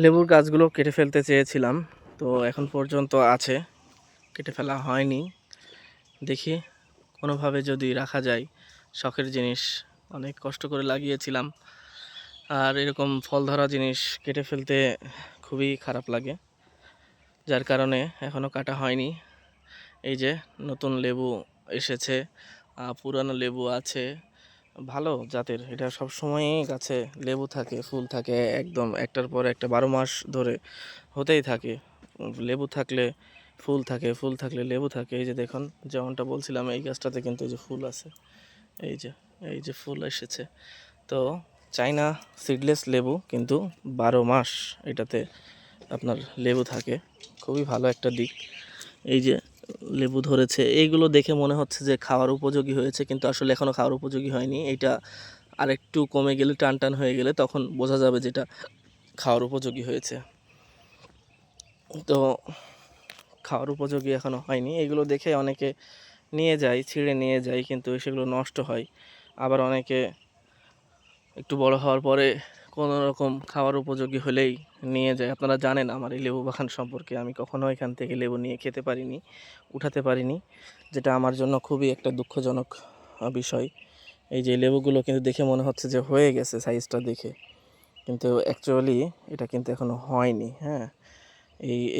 লেবুর গাছগুলো কেটে ফেলতে চেয়েছিলাম, তো এখন পর্যন্ত আছে, কেটে ফেলা হয়নি। দেখি কোনোভাবে যদি রাখা যায়। শখের জিনিস, অনেক কষ্ট করে লাগিয়েছিলাম, আর এরকম ফল ধরা জিনিস কেটে ফেলতে খুবই খারাপ লাগে, যার কারণে এখনও কাটা হয়নি। এই যে নতুন লেবু এসেছে, পুরানো লেবু আছে, ভালো জাতের। এটা সব সময়ই গাছে লেবু থাকে, ফুল থাকে, একদম একটার পর একটা 12 মাস ধরে হতেই থাকে। লেবু থাকলে ফুল থাকে, ফুল থাকলে লেবু থাকে। এই যে দেখুন, যেমনটা বলছিলাম, এই গাছটাতে কিন্তু এই যে ফুল আছে, এই যে এই যে ফুল এসেছে। তো চাইনা সিডলেস লেবু, কিন্তু 12 মাস এটাতে আপনার লেবু থাকে, খুবই ভালো একটা দিক। এই যে লেবু ধরেছে, এইগুলো দেখে মনে হচ্ছে যে খাওয়ার উপযোগী হয়েছে, কিন্তু আসলে এখনও খাওয়ার উপযোগী হয়নি। এটা আরেকটু কমে গেলে, টান টান হয়ে গেলে তখন বোঝা যাবে যেটা খাওয়ার উপযোগী হয়েছে। তো খাওয়ার উপযোগী এখনও হয়নি। এগুলো দেখে অনেকে নিয়ে যায়, ছিঁড়ে নিয়ে যায়, কিন্তু সেগুলো নষ্ট হয়। আবার অনেকে একটু বড় হওয়ার পরে কোনো রকম খাওয়ার উপযোগী হলেই নিয়ে যায়। আপনারা জানেন আমার এই লেবু বাগান সম্পর্কে, আমি কখনো এখান থেকে লেবু নিয়ে খেতে পারিনি, উঠাতে পারিনি, যেটা আমার জন্য খুবই একটা দুঃখজনক বিষয়। এই যে লেবুগুলো কিন্তু দেখে মনে হচ্ছে যে হয়ে গেছে সাইজটা দেখে, কিন্তু অ্যাকচুয়ালি এটা কিন্তু এখনও হয়নি। হ্যাঁ,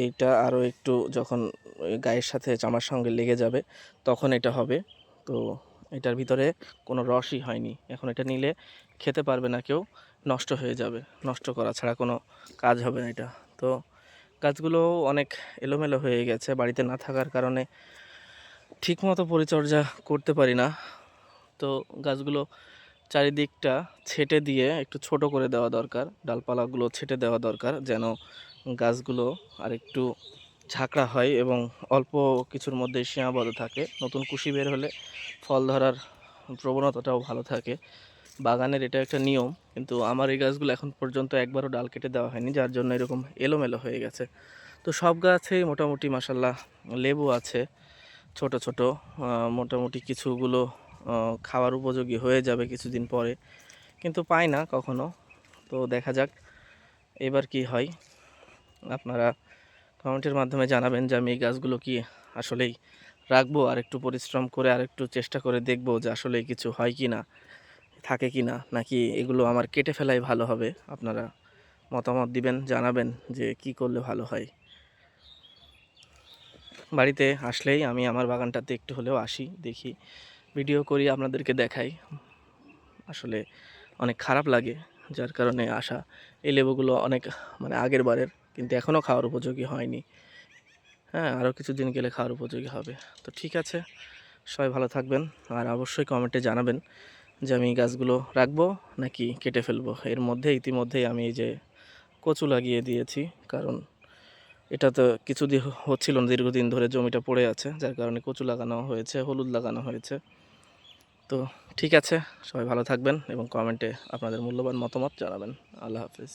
এইটা আরও একটু যখন গায়ের সাথে চামার সঙ্গে লেগে যাবে তখন এটা হবে। তো এটার ভিতরে কোনো রসই হয়নি, এখন এটা নিলে খেতে পারবে না কেউ, নষ্ট হয়ে যাবে, নষ্ট করা ছাড়া কোনো কাজ হবে না এটা। তো গাছগুলো অনেক এলোমেলো হয়ে গেছে, বাড়িতে না থাকার কারণে ঠিকমতো পরিচর্যা করতে পারি না। তো গাছগুলো চারিদিকটা ছেটে দিয়ে একটু ছোট করে দেওয়া দরকার, ডালপালাগুলো ছেটে দেওয়া দরকার, যেন গাছগুলো আর একটু ঝাঁকড়া হয় এবং অল্প কিছুর মধ্যে সীমাবদ্ধ থাকে। নতুন কুশি বের হলে ফল ধরার প্রবণতাটাও ভালো থাকে। বাগানের এটা একটা নিয়ম, কিন্তু আমার এই গাছগুলো এখন পর্যন্ত একবারও ডাল কেটে দেওয়া হয়নি, যার জন্য এরকম এলোমেলো হয়ে গেছে। তো সব গাছেই মোটামুটি মাসাল্লাহ লেবু আছে, ছোট ছোট, মোটামুটি কিছুগুলো খাওয়ার উপযোগী হয়ে যাবে কিছুদিন পরে, কিন্তু পাই না কখনো। তো দেখা যাক এবার কি হয়। আপনারা কমেন্টের মাধ্যমে জানাবেন যে আমি এই গাছগুলো কি আসলেই রাখবো, আর একটু পরিশ্রম করে আর একটু চেষ্টা করে দেখবো যে আসলেই কিছু হয় কি না, থাকে কি না, নাকি এগুলো আমার কেটে ফেলাই ভালো হবে। আপনারা মতামত দিবেন, জানাবেন যে কি করলে ভালো হয়। বাড়িতে আসলেই আমি আমার বাগানটাতে একটু হলেও আসি, দেখি, ভিডিও করি, আপনাদেরকে দেখাই। আসলে অনেক খারাপ লাগে, যার কারণে আসা। এই লেবুগুলো অনেক মানে আগের বারের, কিন্তু এখনও খাওয়ার উপযোগী হয়নি। হ্যাঁ, আরও কিছুদিন গেলে খাওয়ার উপযোগী হবে। তো ঠিক আছে, সবাই ভালো থাকবেন, আর অবশ্যই কমেন্টে জানাবেন যে আমি গাছগুলো রাখবো নাকি কেটে ফেলবো। এর মধ্যে ইতিমধ্যেই আমি এই যে কচু লাগিয়ে দিয়েছি, কারণ এটা তো কিছুদিন হচ্ছিল না, দীর্ঘদিন ধরে জমিটা পড়ে আছে, যার কারণে কচু লাগানো হয়েছে, হলুদ লাগানো হয়েছে। তো ঠিক আছে, সবাই ভালো থাকবেন এবং কমেন্টে আপনাদের মূল্যবান মতামত জানাবেন। আল্লাহ হাফিজ।